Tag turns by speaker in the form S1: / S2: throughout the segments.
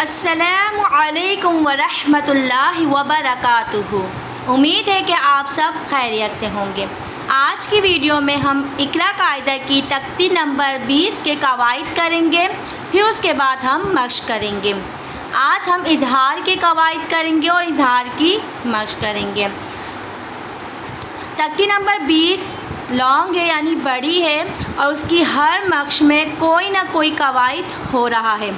S1: السلام علیکم ورحمۃ اللہ وبرکاتہ۔ امید ہے کہ آپ سب خیریت سے ہوں گے۔ آج کی ویڈیو میں ہم اقرا قاعدہ کی تختی نمبر 20 کے قواعد کریں گے، پھر اس کے بعد ہم مشق کریں گے۔ آج ہم اظہار کے قواعد کریں گے اور اظہار کی مشق کریں گے۔ تختی نمبر 20 لانگ ہے یعنی بڑی ہے اور اس کی ہر مشق میں کوئی نہ کوئی قواعد ہو رہا ہے،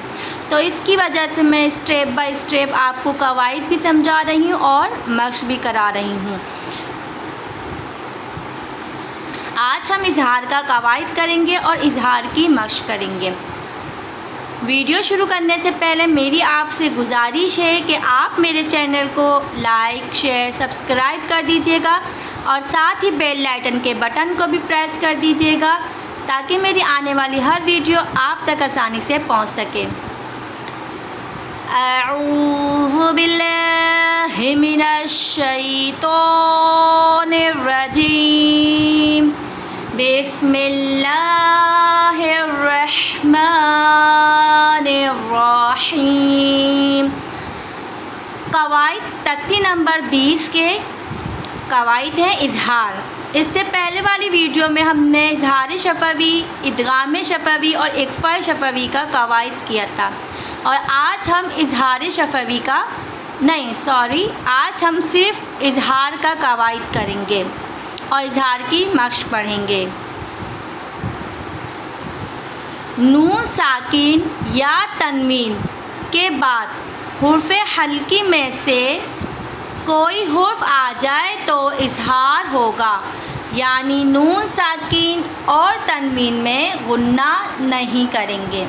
S1: تو اس کی وجہ سے میں اسٹیپ بائی اسٹیپ آپ کو قواعد بھی سمجھا رہی ہوں اور مشق بھی کرا رہی ہوں۔ آج ہم اظہار کا قواعد کریں گے اور اظہار کی مشق کریں گے۔ ویڈیو شروع کرنے سے پہلے میری آپ سے گزارش ہے کہ آپ میرے چینل کو لائک، شیئر، سبسکرائب کر دیجیے گا اور ساتھ ہی بیل آئیکن کے بٹن کو بھی پریس کر دیجیے گا تاکہ میری آنے والی ہر ویڈیو آپ تک آسانی سے پہنچ سکے۔ اعوذ باللہ من الشیطان الرجیم، بسم اللہ الرحمن الرحیم۔ قواعد تختی نمبر 20 کے قواعد ہیں اظہار۔ اس سے پہلے والی ویڈیو میں ہم نے اظہار شفوی، ادغام شفوی اور اخفاء شفوی کا قواعد کیا تھا، اور آج ہم آج ہم صرف اظہار کا قواعد کریں گے اور اظہار کی مشق پڑھیں گے۔ نون ساکن یا تنوین کے بعد حرف حلقی میں سے کوئی حرف آ جائے تو اظہار ہوگا، یعنی نون ساکن اور تنوین میں غنہ نہیں کریں گے۔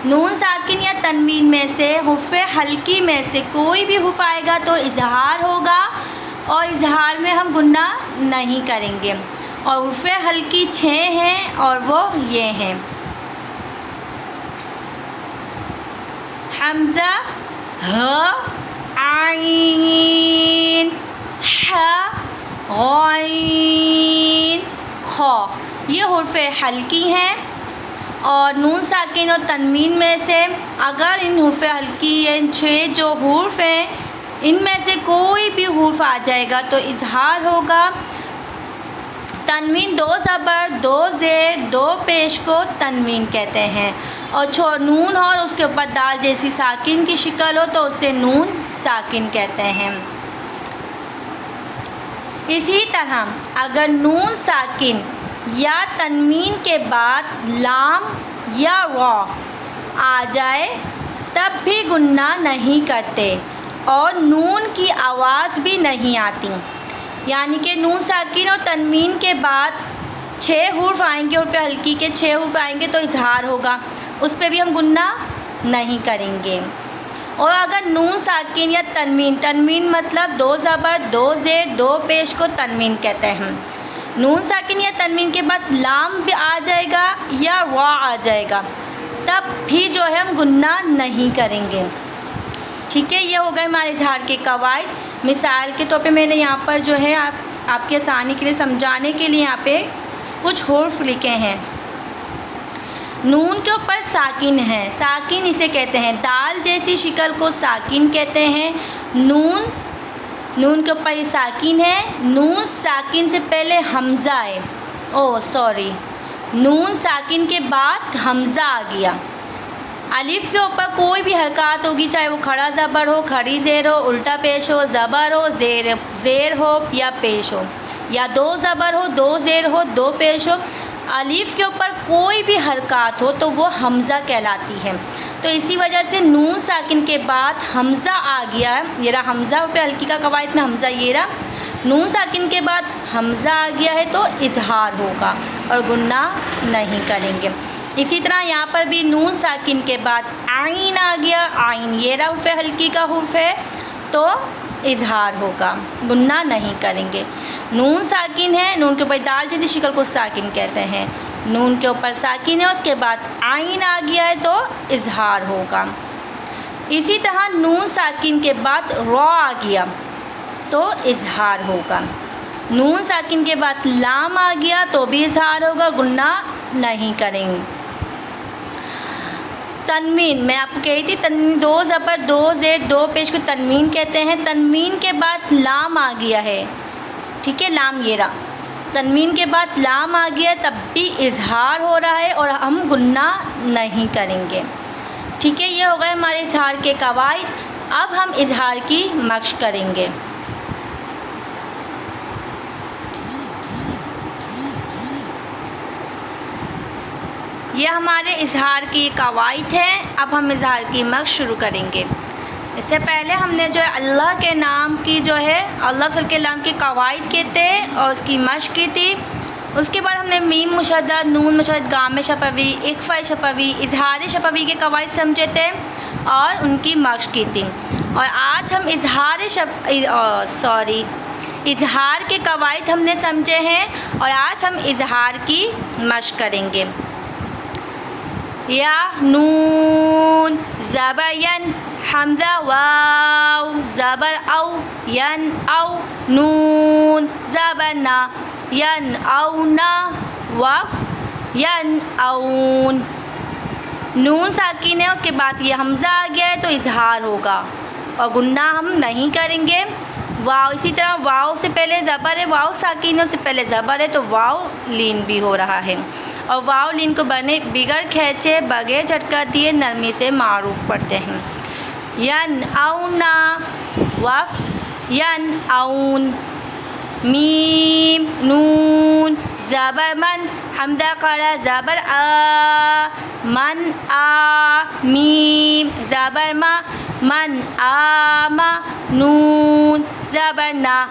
S1: نون ساکن یا تنوین میں سے حرف حلقی میں سے کوئی بھی حرف آئے گا تو اظہار ہوگا، اور اظہار میں ہم غنہ نہیں کریں گے۔ اور حرف حلقی 6 ہیں اور وہ یہ ہیں: حمزہ، ہ، عین، ح، غین، خ، یہ حرف حلقی ہیں۔ اور نون ساکن اور تنوین میں سے اگر ان حرف حلقی ان 6 جو حروف ہیں ان میں سے کوئی بھی حرف آ جائے گا تو اظہار ہوگا۔ تنوین 2 زبر، 2 زیر، 2 پیش کو تنوین کہتے ہیں، اور نون اور اس کے اوپر دال جیسی ساکن کی شکل ہو تو اسے نون ساکن کہتے ہیں۔ اسی طرح اگر نون ساکن یا تنوین کے بعد لام یا واو آ جائے تب بھی غنہ نہیں کرتے اور نون کی آواز بھی نہیں آتی، یعنی کہ نون ساکن اور تنوین کے بعد 6 حروف آئیں گے، حرف حلقی کے 6 حروف آئیں گے تو اظہار ہوگا، اس پہ بھی ہم غنہ نہیں کریں گے۔ اور اگر نون ساکن یا تنوین مطلب 2 زبر، 2 زیر، 2 پیش کو تنوین کہتے ہیں، نون ساکن یا تنوین کے بعد لام بھی آ جائے گا یا وا آ جائے گا تب بھی جو ہے ہم غنہ نہیں کریں گے۔ ٹھیک ہے، یہ ہو گئے ہمارے اظہار کے قواعد۔ مثال کے طور پہ میں نے یہاں پر جو ہے آپ کی آسانی کے لیے سمجھانے کے لیے یہاں پہ کچھ حروف لکھے ہیں۔ نون کے اوپر ساکن ہے، ساکن اسے کہتے ہیں، دال جیسی شکل کو ساکن کہتے ہیں۔ نون کے اوپر یہ ساکن ہے، نون ساکن سے پہلے حمزہ ہے، نون ساکن کے بعد حمزہ آ گیا۔ الف کے اوپر کوئی بھی حرکات ہوگی، چاہے وہ کھڑا زبر ہو، کھڑی زیر ہو، الٹا پیش ہو، زبر ہو، زیر ہو یا پیش ہو، یا 2 زبر ہو، 2 زیر ہو، 2 پیش ہو، الف کے اوپر کوئی بھی حرکات ہو تو وہ حمزہ کہلاتی ہے۔ تو اسی وجہ سے نون ساکن کے بعد حمزہ آ گیا ہے، یہ رہا حمزہ، حرف حلقی کا قواعد میں حمزہ یہ رہا، نون ساکن کے بعد حمزہ آ گیا ہے تو اظہار ہوگا اور غنہ نہیں کریں گے۔ اسی طرح یہاں پر بھی نون ساکن کے بعد عین آ گیا، عین یہ رہا حرف حلقی کا حرف ہے تو اظہار ہوگا، غنہ نہیں کریں گے۔ نون ساکن ہے، نون کے اوپر دال جیسی شکل کو ساکن کہتے ہیں، نون کے اوپر ساکن ہے، اس کے بعد عین آ گیا ہے تو اظہار ہوگا۔ اسی طرح نون ساکن کے بعد را آ گیا تو اظہار ہوگا، نون ساکن کے بعد لام آ گیا تو بھی اظہار ہوگا، غنہ نہیں کریں گے۔ تنوین میں آپ کو کہی تھی تنوین 2 زبر 2 زیر 2 پیش کو تنوین کہتے ہیں. تنوین کے بعد لام آ گیا ہے, ٹھیک ہے, لام یہ رہا, تنوین کے بعد لام آ گیا تب بھی اظہار ہو رہا ہے اور ہم غنہ نہیں کریں گے, ٹھیک ہے. یہ ہو گئے ہمارے اظہار کے قواعد. اب ہم اظہار کی مشق کریں گے. یہ ہمارے اظہار کی قواعد ہیں. اب ہم اظہار کی مشق شروع کریں گے. اس سے پہلے ہم نے جو ہے اللہ کے نام کی جو ہے اللہ کے نام کی قواعد کے تھے اور اس کی مشق کی تھی. اس کے بعد ہم نے میم مشدد, نون مشدد, گام شفوی, اخفاء شفوی, اظہار شفوی کے قواعد سمجھے تھے اور ان کی مشق کی تھی. اور آج ہم اظہار کے قواعد ہم نے سمجھے ہیں اور آج ہم اظہار کی مشق کریں گے. یا نون زبر ین, حمزہ واو زبر او, ین او, نون زبر نا, ین او نا, وف ین اون. نون ساکن ہے, اس کے بعد یہ حمزہ آ گیا ہے تو اظہار ہوگا اور غنہ ہم نہیں کریں گے. واو اسی طرح واو سے پہلے زبر ہے, واو ساکن ہے, اس سے پہلے زبر ہے تو واو لین بھی ہو رہا ہے. اور واو لین کو بغیر کھینچے بغیر جھٹکا دیے نرمی سے معروف پڑھتے ہیں. ین اونا, وف ین اون. میم نون زبر من, حمزہ قرا زبر آ, من آ. میم زبر ما, من آما. نون زبر نا,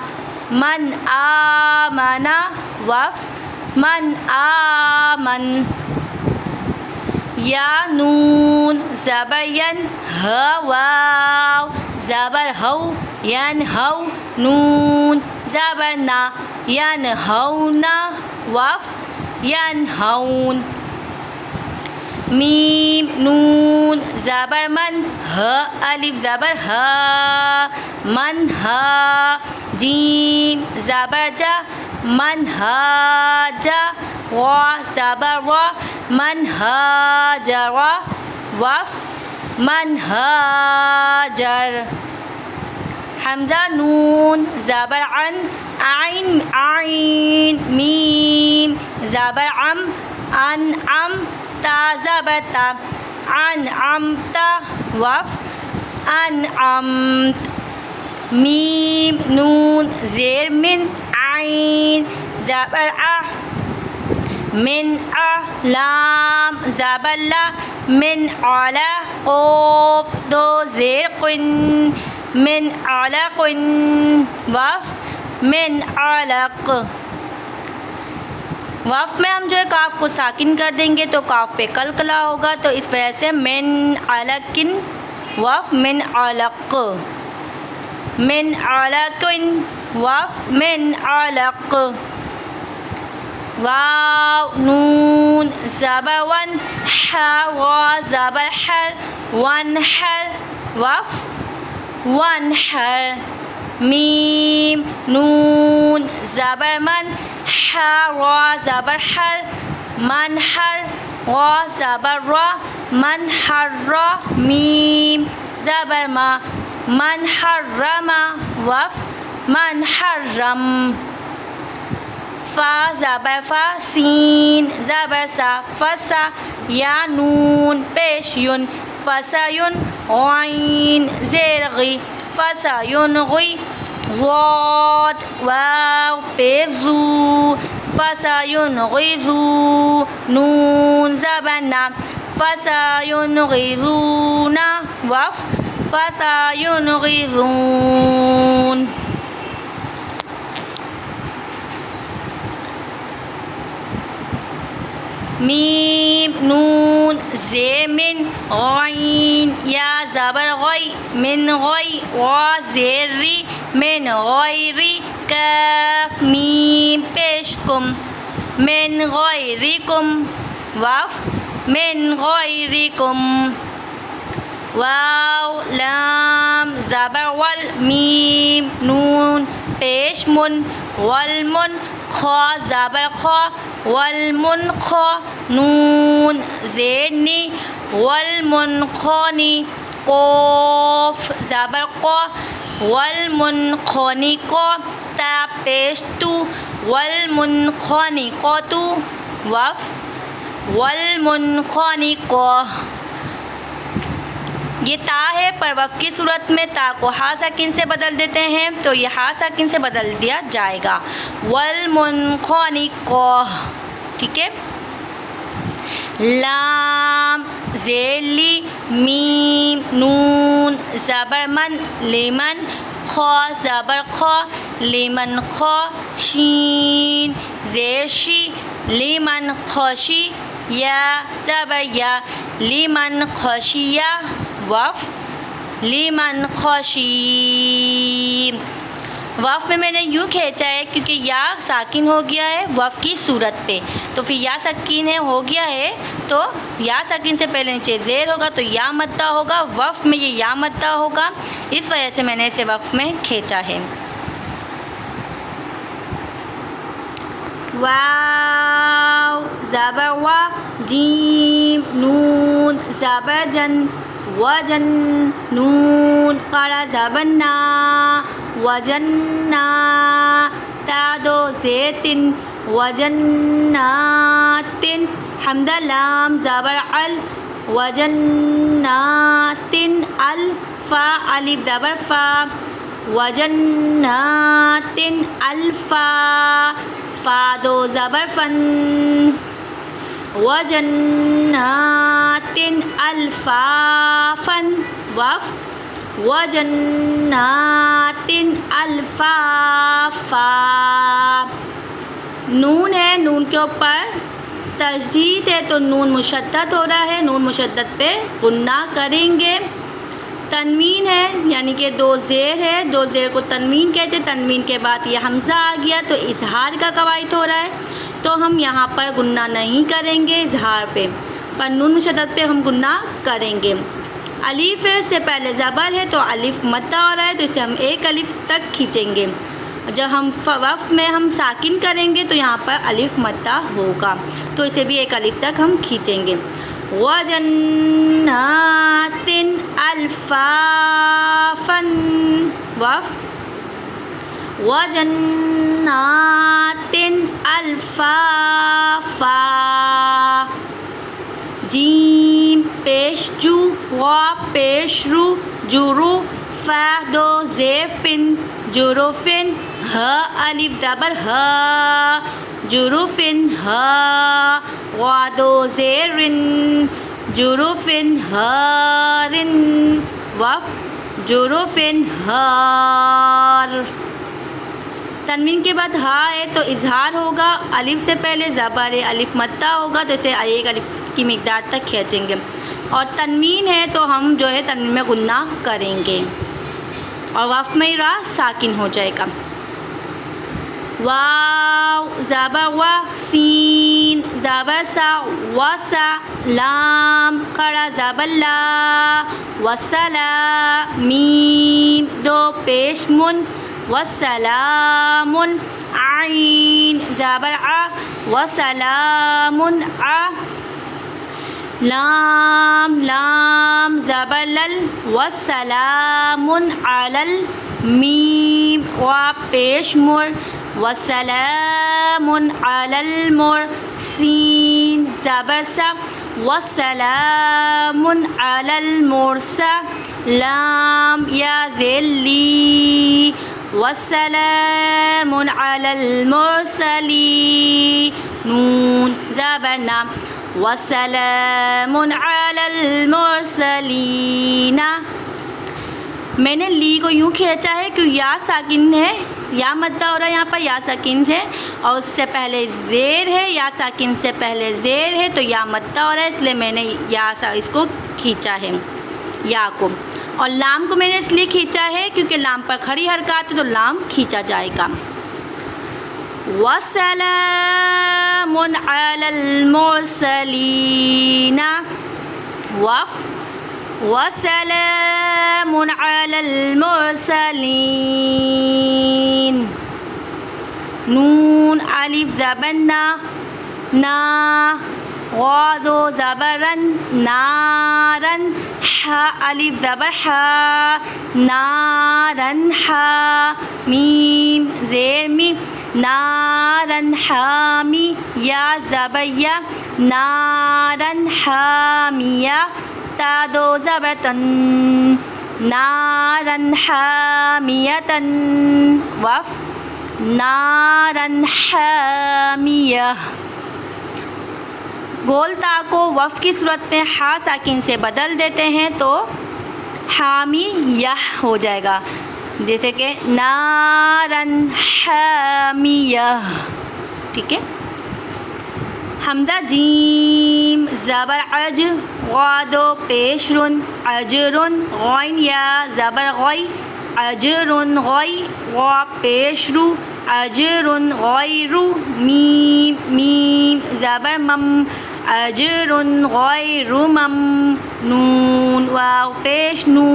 S1: من آمنا. وف من آمن. یا نون زبر ین, ہ واو زبر ہو, ین ہو. نون زبر نا, ین ہونا. وف ین ہون. میم نون زبر من, ہ الف زبر ہا, من ہا. جیم زبر جا, من ہا جا. وا زبر وا, من ہا جرا. وف من ہاجر. حمزہ نون زبر عن, عین عین. میم زبر عم, ان عم. تا زبر تا, انعمت. وف انعمت. میم نون زیر من, عین زبر ا, من ا. لام زبر لا, من علا. قوف 2 زیر قن, من علق. وف من علق. وف میں ہم جو ہے کاف کو ساکن کر دیں گے تو کاف پہ قلقلہ ہوگا, تو اس وجہ سے من علقن. وف من علق. من علقن. وف من علق. واو نون زبر ون, ح وا زبر حر, ونحر. وف ونحر. میم نون زبر من, ح را زبر حر, منحر. وا زبر را, منحر را. میم زبر ما, منحرم. وف منحرم. فا زبر فا, سین زبر سا, فسا. یا نون پیش یون, فسایون. غین زیر غی, فسایون غی. ضاد واو پیش زو, فسایون غی زو. نون زبر نا, فسایون غی زونا. وف فسایون غی زون. میم نون زیر من, غین یا زبر غی, من غی. وا زیر ری, من غیری. کاف میم پیش کم, من غیرکم. وف من غیرکم. واو لام زبر ول, میم نون پیش من, والمن. خا زبر خا والمنخ نون زیر نی والمنخنی قاف زبر قا والمنخنی کو تا پیش تو والمنخنی کو تو وف والمنخنی کو یہ تا ہے پر وقف کی صورت میں تا کو ہا ساکن سے بدل دیتے ہیں تو یہ ہا ساکن سے بدل دیا جائے گا والمنخنق ٹھیک ہے. لام زیر لی میم نون زبر من لیمن خا زبر خا لیمن خا شین زیر شی لیمن خاشی یا زبر یا لیمن خاشیہ وف لیمن خاشی. وف میں نے یوں کھینچا ہے کیونکہ یا ساکن ہو گیا ہے وف کی صورت پہ, تو پھر یا ساکن ہو گیا ہے تو یا ساکن سے پہلے نیچے زیر ہوگا تو یا مدہ ہوگا, وف میں یہ یا مدہ ہوگا, اس وجہ سے میں نے اسے وف میں کھینچا ہے. واو زبر وا جیم نون زبر جن وجن نون قرا زبر نا وجنا تا دو زیتن وجناتن حمزہ لام زبر ال وجناتن الفا الف زبر فا وجناتن الفا فا دو زبر فن وجناتن الفافن وف وجناتن الفافا. نون ہے, نون کے اوپر تشدید ہے تو نون مشدد ہو رہا ہے, نون مشدد پہ غنہ کریں گے. تنوین ہے یعنی کہ دو زیر ہے, دو زیر کو تنوین کہتے ہیں, تنوین کے بعد یہ حمزہ آ گیا تو اظہار کا قواعد ہو رہا ہے, تو ہم یہاں پر غنہ نہیں کریں گے اظہار پہ, پر نون مشدد پہ ہم غنہ کریں گے. الف سے پہلے زبر ہے تو الف مدہ ہو رہا ہے تو اسے ہم ایک الف تک کھینچیں گے. جب ہم وقف میں ہم ساکن کریں گے تو یہاں پر الف مدہ ہوگا تو اسے بھی ایک الف تک ہم کھینچیں گے. وجنات الفافن وف وجنات الفافا. جیم پیش جو وا پیش رو جورو فا دو زیفن جروفن ہا الف زبر ہا جروفن ہا وا دو زیرن جروفن ہارن وف جروفن ہار. تنوین کے بعد ہا ہے تو اظہار ہوگا, الف سے پہلے زبر ہے, الف مدہ ہوگا تو اسے ایک الف کی مقدار تک کھینچیں گے, اور تنوین ہے تو ہم جو ہے تنوین میں غنہ کریں گے اور وقف میں را ساکن ہو جائے گا. واو زبر وا سین زبر سا وسا لام کھڑا زبر لا وسلا میم دو پیش من وسلام عین زبر ع وسلام ع لام لام زبر لل وسلام علی المیم و پیش مر وسلام علی المرسلین زبر سا وسلام علی المرسلین لام یا ذلی وسلام علی المرسلین نون زبر نام وسلام علی المرسلین. میں نے لی کو یوں کھینچا ہے کہ یا ساکن ہے, یا مدہ ہو رہا ہے یہاں پر, یا ساکن ہے اور اس سے پہلے زیر ہے, یا ساکن سے پہلے زیر ہے تو یا مدہ ہو رہا ہے, اس لیے میں نے یا اس کو کھینچا ہے یا کو. اور لام کو میں نے اس لیے کھینچا ہے کیونکہ لام پر کھڑی حرکات ہے تو لام کھینچا جائے گا. وسلام علی المرسلین وف وسلام علی المرسلین. نون الف زبر نا نا غاد و زبرن نارن ہا الف زبر ہا نارن ہا میم زیر می نارن حامی یا زبر یا نارن حامیہ تا دو زبر تن نارن حامیتن وف نارن حامیہ گول تا کو وف کی صورت میں ہا ساکن سے بدل دیتے ہیں تو حامیہ ہو جائے گا، جیسے کہ نارن حامیہ، ٹھیک ہے۔ حمزہ جیم زبر عج غادو پیش رن اجرن غین یا زبر غی اجرن غی غا پیش رو اجرن غیرو میم میم زبر مم اجرن غیر مم نون واو پیش نو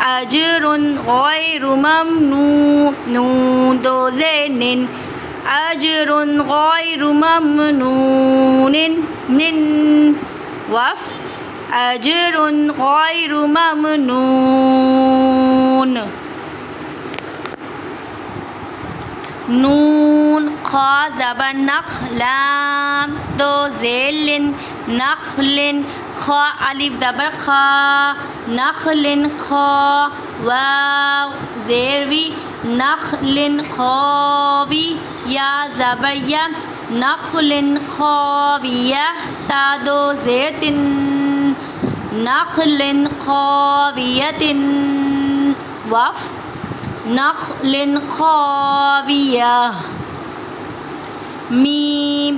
S1: اجرن غیر ممنون نون دو زین اجرن غیر ممنون نن وف اجرن غیر ممنون نون خا زبر نخ لام دو ذیل نخل خا الف زبر خا نخل خا واو زیروی نخل خاوی یا زبر یا نخل خاویہ تا دو زیر تن نخل خاویۃ وف نخل خاویہ میم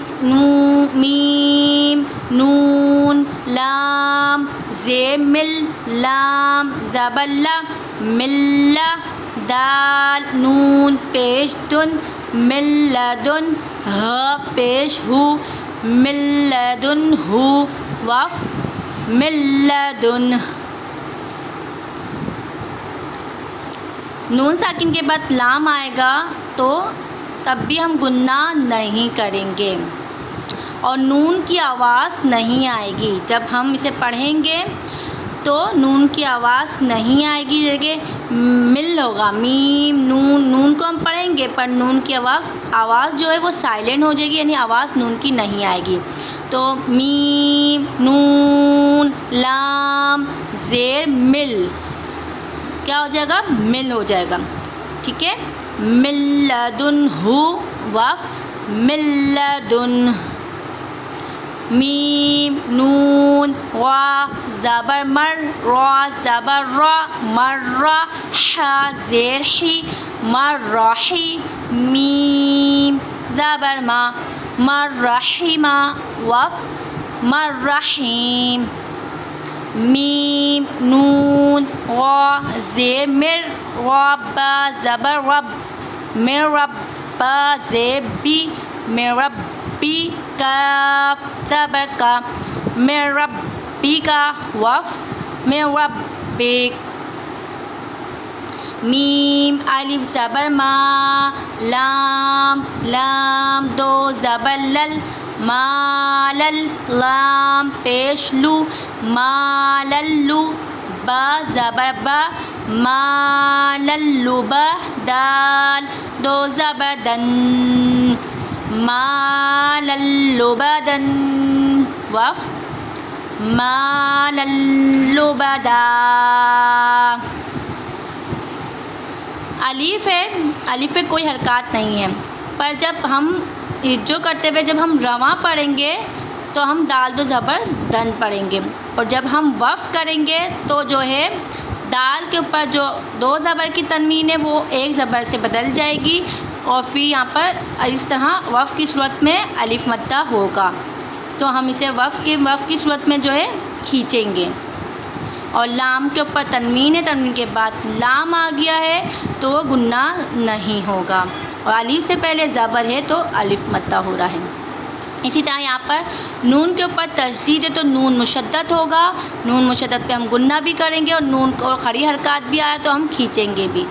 S1: نون لام زیر مل لام زبر لا مل دال نون پیش دن ملدن ہ پیش ہو ملدن ہو وف ملدن نون ساکن کے بعد لام آئے گا تو تب بھی ہم گناہ نہیں کریں گے اور نون کی آواز نہیں آئے گی. جب ہم اسے پڑھیں گے تو نون کی آواز نہیں آئے گی، جگہ مل ہوگا میم نون. نون کو ہم پڑھیں گے پر نون کی آواز جو ہے وہ سائلنٹ ہو جائے گی، یعنی آواز نون کی نہیں آئے گی. تو میم نون لام زیر مل کیا ہو جائے گا؟ مل ہو جائے گا. ٹھیک ہے. ملدن ہو وف ملدن. میم نون را زبر مر را زبر را مر حا زیر حی مرحی. میم زبر ما مرحیما وف مرحیم. میم نون را زیر مر رب زبر رب مر رب زیر بی مر رب بی کاف زبر کا مر ربی کا وف مر ربک. میم الف زبر ما لام لام دو زبر لل مالل لام پیش لو ماللو با زبر با ماللو با دال دو زبر دن ماللو بدن وف ماللو بدا. الف ہے، الف پہ کوئی حرکات نہیں ہے، پر جب ہم جو کرتے ہوئے جب ہم رواں پڑھیں گے تو ہم دال دو زبر دن پڑھیں گے، اور جب ہم وف کریں گے تو جو ہے دال کے اوپر جو دو زبر کی تنوین ہے وہ ایک زبر سے بدل جائے گی، اور پھر یہاں پر اس طرح وف کی صورت میں الف مدہ ہوگا. تو ہم اسے وف کی صورت میں جو ہے کھینچیں گے. اور لام کے اوپر تنوین ہے، تنوین کے بعد لام آ گیا ہے تو وہ گناہ نہیں ہوگا، اور الف سے پہلے زبر ہے تو الف مدہ ہو رہا ہے. اسی طرح یہاں پر نون کے اوپر تشدید ہے تو نون مشدد ہوگا. نون مشدد پہ ہم گناہ بھی کریں گے، اور نون اور کھڑی حرکات بھی آیا تو ہم کھینچیں گے بھی.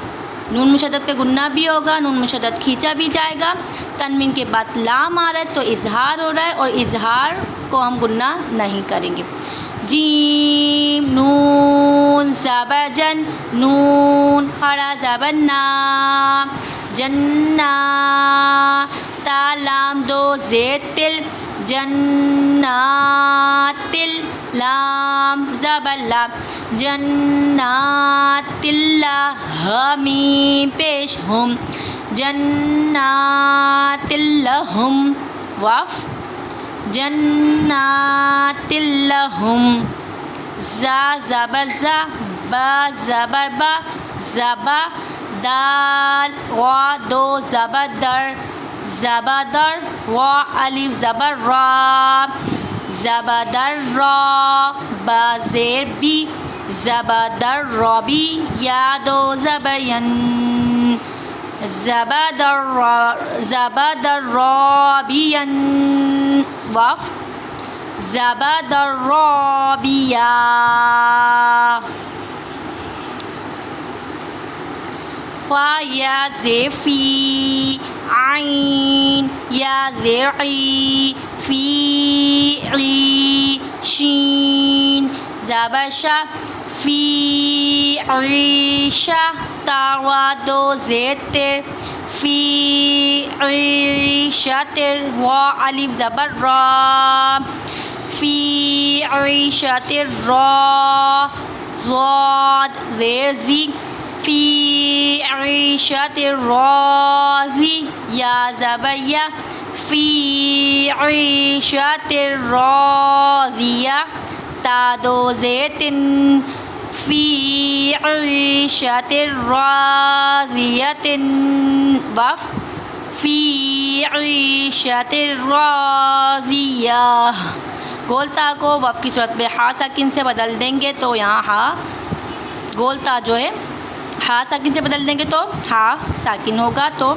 S1: نون مشدد پہ گنہ بھی ہوگا، نون مشدد کھینچا بھی جائے گا، تنوین کے بعد لام آ رہا ہے تو اظہار ہو رہا ہے اور اظہار کو ہم گنہ نہیں کریں گے۔ جیم نون زبر جن، نون کھڑا زبر نا، جنا، تا لام دو زیر تل، جنات، لام زبر لا، جنات اللہ، میم پیش ہم، جنات لہم، واف، جنات لہم، زا زبر زا، با زبر با، زبا، دال وا دو زبر در، زبدر، وا الف زبر را، زبدر را، با زیر بی، زبدر رابی، یا دو زبر ین، زبدر رابین، واف، زبدر رابیا، فا یا زیر فی، عین یا زیر عی، فی عی، شین زبر شا، فی عیشہ، تا وا دو زیر تر، فی عیشۃ، وا الف زبر را، فی عیشۃ را، ضاد زیر زی، فی عیشۃ راضی، یا زبر یا، فی عیشۃ راضیہ، تا دو زیر تن، فی عیشۃ راضیۃ، وف، فی عیشۃ راضیہ۔ گول تا کو وف کی صورت میں ہا ساکن سے بدل دیں گے تو یہاں ہا، گول تا جو ہے ہا ساکن سے بدل دیں گے تو ہا ساکن ہوگا، تو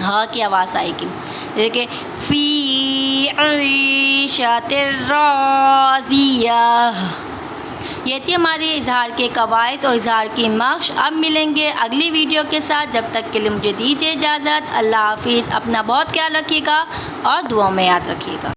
S1: ہا کی آواز آئے گی، جیسے کہ فی عیشۃ راضیہ۔ یہ تھی ہماری اظہار کے قواعد اور اظہار کی مشق۔ اب ملیں گے اگلی ویڈیو کے ساتھ، جب تک کے لیے مجھے دیجیے اجازت۔ اللہ حافظ، اپنا بہت خیال رکھیے گا اور دعاؤں میں یاد رکھیے گا۔